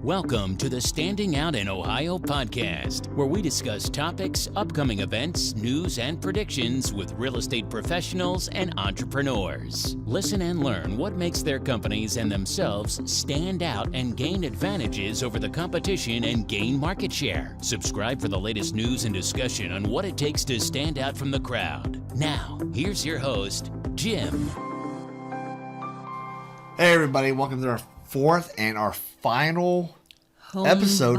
Welcome to the Standing Out in Ohio podcast, where we discuss topics, upcoming events, news, and predictions with real estate professionals and entrepreneurs. Listen and learn what makes their companies and themselves stand out and gain advantages over the competition and gain market share. Subscribe for the latest news and discussion on what it takes to stand out from the crowd. Now, here's your host, Jim. Hey everybody, welcome to our fourth and our final episode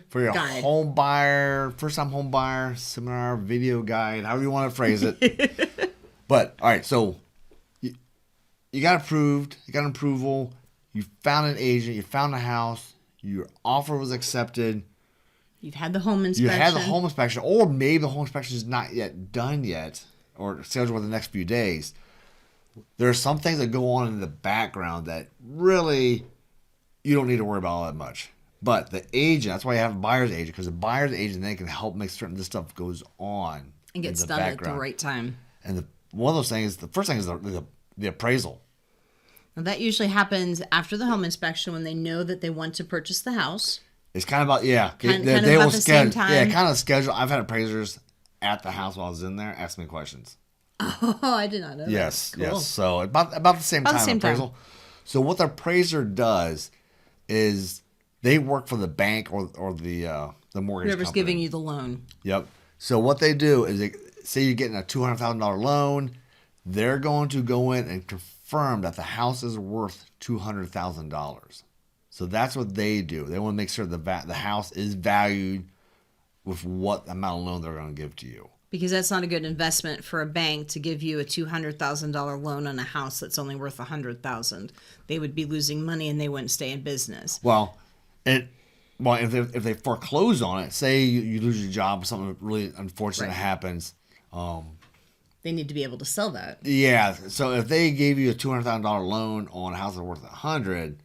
for your home buyer, first time home buyer seminar, video guide, however you want to phrase it. But all right, so you got approved, you got an approval, you found an agent, you found a house, your offer was accepted. You've had the home inspection. You had the home inspection, or maybe the home inspection is not yet done yet, or scheduled for the next few days. There are some things that go on in the background that really you don't need to worry about all that much. But the agent, that's why you have a buyer's agent, because the buyer's agent, they can help make certain this stuff goes on and gets done at the right time. And one of those things, the first thing is the appraisal. Now that usually happens after the home inspection when they know that they want to purchase the house. It's kind of about, they will schedule. Yeah, kind of schedule. I've had appraisers at the house while I was in there ask me questions. Oh, I did not know that. Yes, Cool. yes. So about the same time appraisal. So what the appraiser does is they work for the bank or the mortgage Whoever's company. giving you the loan. Yep. So what they do is say you're getting a $200,000 loan, they're going to go in and confirm that the house is worth $200,000. So that's what they do. They want to make sure the house is valued with what amount of loan they're going to give to you. Because that's not a good investment for a bank to give you a $200,000 loan on a house that's only worth $100,000. They would be losing money and they wouldn't stay in business. Well, if they foreclose on it, say you lose your job, something really unfortunate happens. They need to be able to sell that. Yeah. So if they gave you a $200,000 loan on a house that's worth $100,000,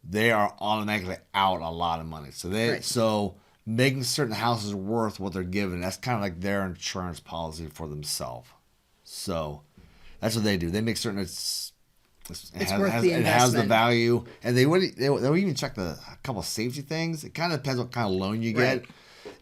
they are automatically out a lot of money. So making certain houses worth what they're given, that's kind of like their insurance policy for themselves. So that's what they do. They make certain it has the value, and they'll even check a couple of safety things. It kind of depends what kind of loan you get.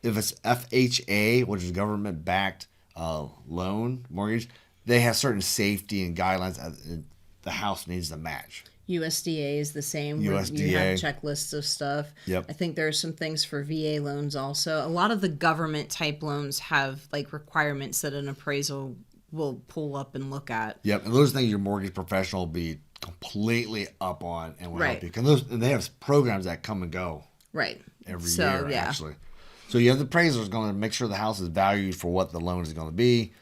If it's FHA, which is government-backed loan mortgage, they have certain safety and guidelines that the house needs to match. USDA is the same. USDA. You have checklists of stuff. Yep. I think there are some things for VA loans also. A lot of the government type loans have like requirements that an appraisal will pull up and look at. Yep. And those things your mortgage professional will be completely up on and will help you. And they have programs that come and go. Right. Every year, actually. So you have the appraiser is going to make sure the house is valued for what the loan is going to be.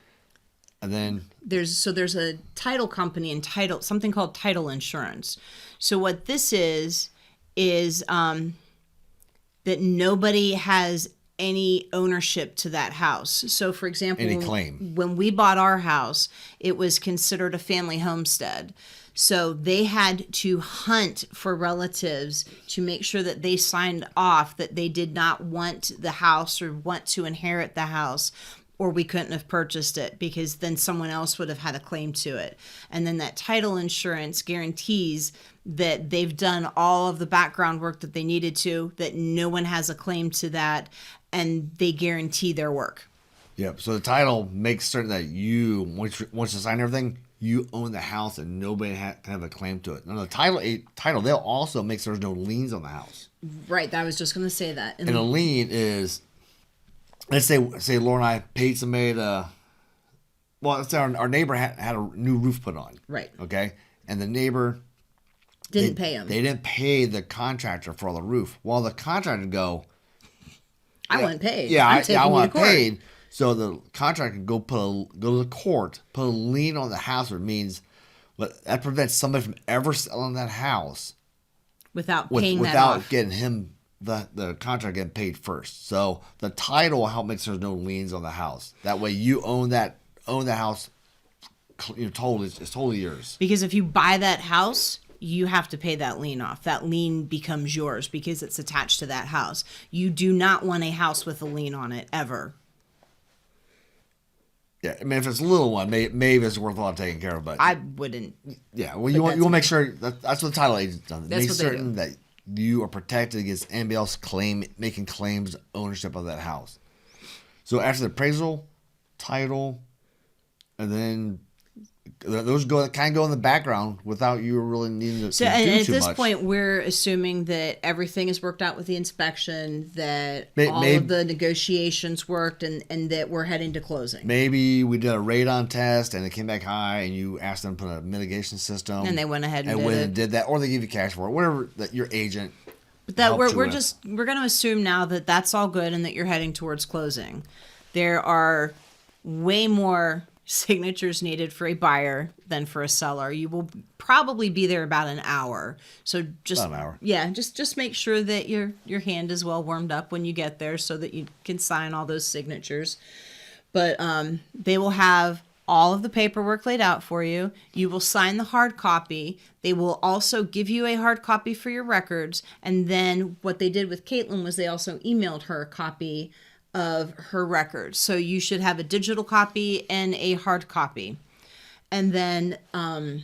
And then there's a title company and something called title insurance. So what this is that nobody has any ownership to that house. So for example, any claim. When we bought our house, it was considered a family homestead. So they had to hunt for relatives to make sure that they signed off that they did not want the house or want to inherit the house, or we couldn't have purchased it because then someone else would have had a claim to it. And then that title insurance guarantees that they've done all of the background work that they needed to, that no one has a claim to that, and they guarantee their work. Yep. So the title makes certain that you, once you sign everything, you own the house and nobody can have a claim to it. Now the title, they'll also make sure there's no liens on the house. Right. I was just going to say that. And a lien is... Let's say Laura and I paid somebody let's say our neighbor had a new roof put on. Right. Okay. And the neighbor didn't pay him. They didn't pay the contractor for the roof. Well, the contractor would go, I want paid. Yeah, I want paid. So the contractor can go to the court, put a lien on the house, which means that prevents somebody from ever selling that house without getting him the contract getting paid first. So the title will help make sure there's no liens on the house. That way you own that house. It's totally yours. Because if you buy that house, you have to pay that lien off. That lien becomes yours because it's attached to that house. You do not want a house with a lien on it ever. Yeah, I mean, if it's a little one, maybe it's worth a lot taking care of. But I wouldn't. Yeah, well, you want to make sure that's what the title agent's done. That's Make what certain they do. that you are protected against anybody else making claims ownership of that house. So after the appraisal, title, and then those go in the background without you really needing to do too much. So at this point, we're assuming that everything is worked out with the inspection, that all of the negotiations worked, and that we're heading to closing. Maybe we did a radon test and it came back high, and you asked them to put a mitigation system, and they went ahead and did that, or they give you cash for it, whatever that your agent. But that we're going to assume now that that's all good and that you're heading towards closing. There are way more signatures needed for a buyer than for a seller. You will probably be there about an hour. So just about an hour. Yeah, just make sure that your hand is well warmed up when you get there so that you can sign all those signatures. But they will have all of the paperwork laid out for you. You will sign the hard copy. They will also give you a hard copy for your records. And then what they did with Caitlin was they also emailed her a copy of her records. So you should have a digital copy and a hard copy. And then well,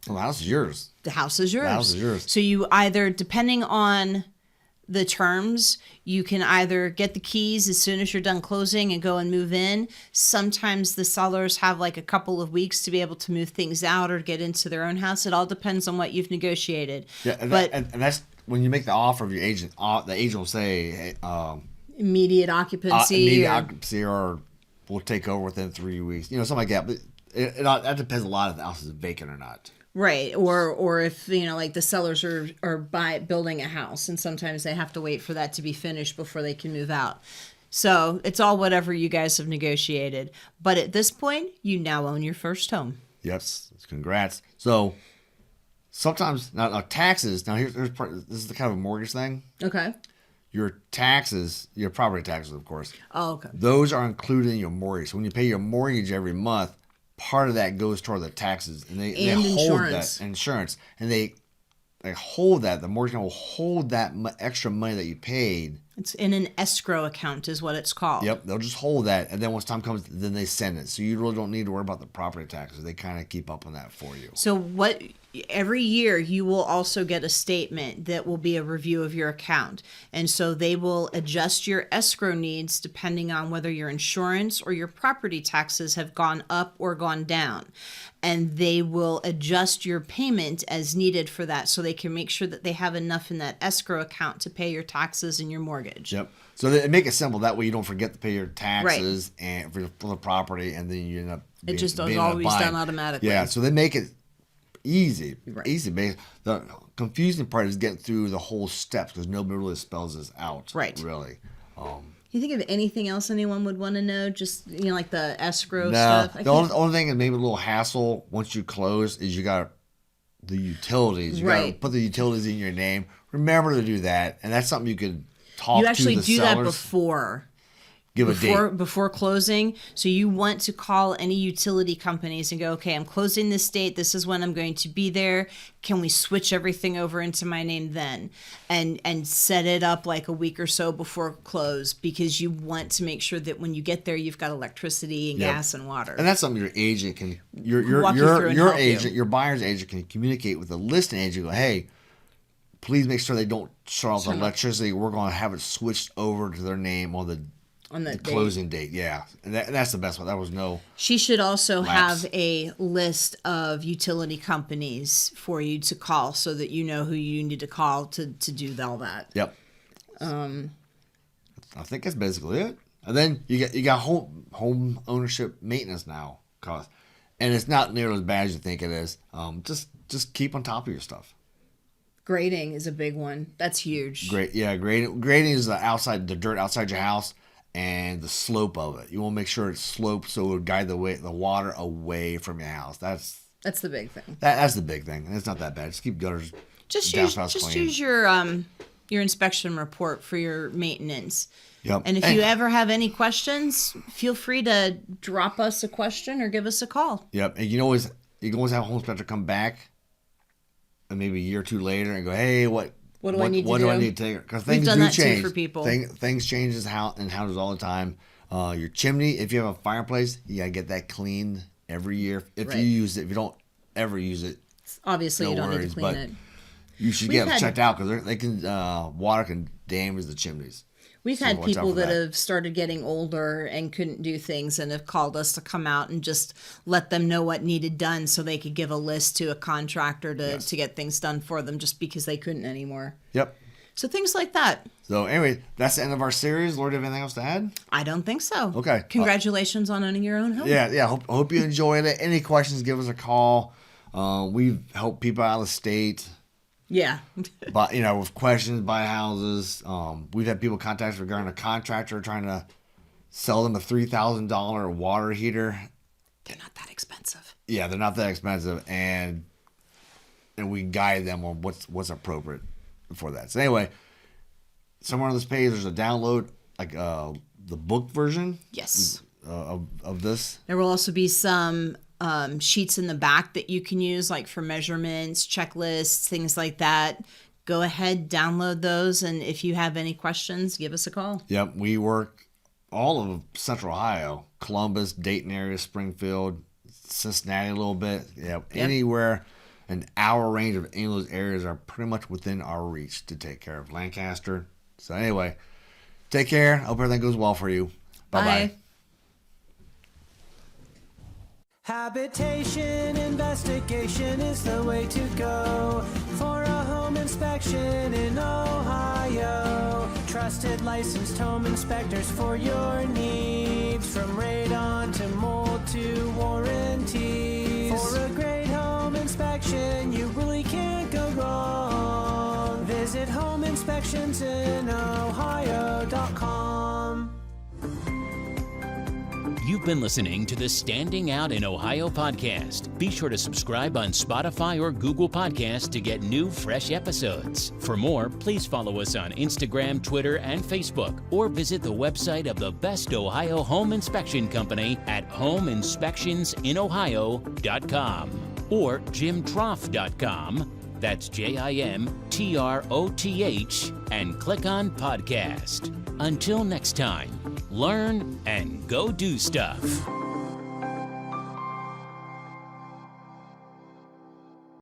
the house is yours. The house is yours. The house is yours. So you either, depending on the terms, you can either get the keys as soon as you're done closing and go and move in. Sometimes the sellers have like a couple of weeks to be able to move things out or get into their own house. It all depends on what you've negotiated. Yeah, and that's when you make the offer of your agent. The agent will say, hey, immediate occupancy. Or we'll take over within 3 weeks. Something like that. But that depends a lot if the house is vacant or not. Right. Or if, like the sellers are building a house, and sometimes they have to wait for that to be finished before they can move out. So it's all whatever you guys have negotiated. But at this point, you now own your first home. Yes. Congrats. So sometimes, now taxes, here's part, this is the kind of a mortgage thing. Okay. Your taxes, your property taxes, of course. Oh, okay. Those are included in your mortgage. So when you pay your mortgage every month, part of that goes toward the taxes, and they hold that insurance, and they hold that. The mortgage company will hold that extra money that you paid. It's in an escrow account, is what it's called. Yep, they'll just hold that, and then once time comes, then they send it. So you really don't need to worry about the property taxes. They kind of keep up on that for you. So every year you will also get a statement that will be a review of your account. And so they will adjust your escrow needs depending on whether your insurance or your property taxes have gone up or gone down. And they will adjust your payment as needed for that, so they can make sure that they have enough in that escrow account to pay your taxes and your mortgage. Yep. So they make it simple. That way you don't forget to pay your taxes and for the property, and then you end up it just is always done automatically. Yeah. So they make it easy. Right. Easy. The confusing part is getting through the whole steps because nobody really spells this out. Right. Really. You think of anything else anyone would want to know? Just, like the escrow stuff? The only thing is maybe a little hassle once you close is you got the utilities. You got to put the utilities in your name. Remember to do that. And that's something you could talk to the sellers. You actually do that before. Give a date. Before closing. So you want to call any utility companies and go, okay, I'm closing this date. This is when I'm going to be there. Can we switch everything over into my name then? And set it up like a week or so before close, because you want to make sure that when you get there, you've got electricity and gas and water. And that's something your agent can, your agent, your buyer's agent can communicate with the listing agent. Go, hey, please make sure they don't shut off the electricity. We're going to have it switched over to their name on the closing date, yeah. And that's the best one. That was no She should also lapse. have a list of utility companies for you to call so that you know who you need to call to do all that. Yep. I think that's basically it. And then you got home ownership maintenance now cost. And it's not nearly as bad as you think it is. Just keep on top of your stuff. Grading is a big one. That's huge. Grading is the dirt outside your house. And the slope of it. You want to make sure it's sloped so it will guide the water away from your house. That's the big thing. That's the big thing. And it's not that bad. Just keep gutters. Just use your inspection report for your maintenance. Yep. And if you ever have any questions, feel free to drop us a question or give us a call. Yep. And you can always have a home inspector come back, and maybe a year or two later, and go, hey, what do I need to take? Because things do change. For people. Things change in houses all the time. Your chimney, if you have a fireplace, you gotta get that cleaned every year. If you use it, if you don't ever use it, obviously you don't need to clean it. you should get them checked out because they can water can damage the chimneys. We've had people that have started getting older and couldn't do things and have called us to come out and just let them know what needed done so they could give a list to a contractor to get things done for them just because they couldn't anymore. Yep. So things like that. So anyway, that's the end of our series. Lord, do you have anything else to add? I don't think so. Okay. Congratulations on owning your own home. Yeah. Hope you enjoyed it. Any questions, give us a call. We've helped people out of the state. Yeah. But, with questions, buy houses. We've had people contact us regarding a contractor trying to sell them a $3,000 water heater. They're not that expensive. Yeah, they're not that expensive. And we guide them on what's appropriate for that. So anyway, somewhere on this page, there's a download, like the book version. Yes. Of this. There will also be some sheets in the back that you can use, like for measurements, checklists, things like that. Go ahead, download those, and if you have any questions, give us a call. Yep, we work all of Central Ohio, Columbus, Dayton area, Springfield, Cincinnati a little bit. Yep. Anywhere, an hour range of any of those areas are pretty much within our reach to take care of. Lancaster. So anyway, take care. Hope everything goes well for you. Bye-bye. Bye. Habitation Investigation is the way to go for a home inspection in Ohio. Trusted licensed home inspectors for your needs, from radon to mold to warranties. For a great home inspection, you really can't go wrong. Visit homeinspectionsinOhio.com. You've been listening to the Standing Out in Ohio podcast. Be sure to subscribe on Spotify or Google Podcasts to get new, fresh episodes. For more, please follow us on Instagram, Twitter, and Facebook, or visit the website of the best Ohio home inspection company at homeinspectionsinohio.com or jimtroth.com. That's JIMTROTH, and click on podcast. Until next time, learn and go do stuff.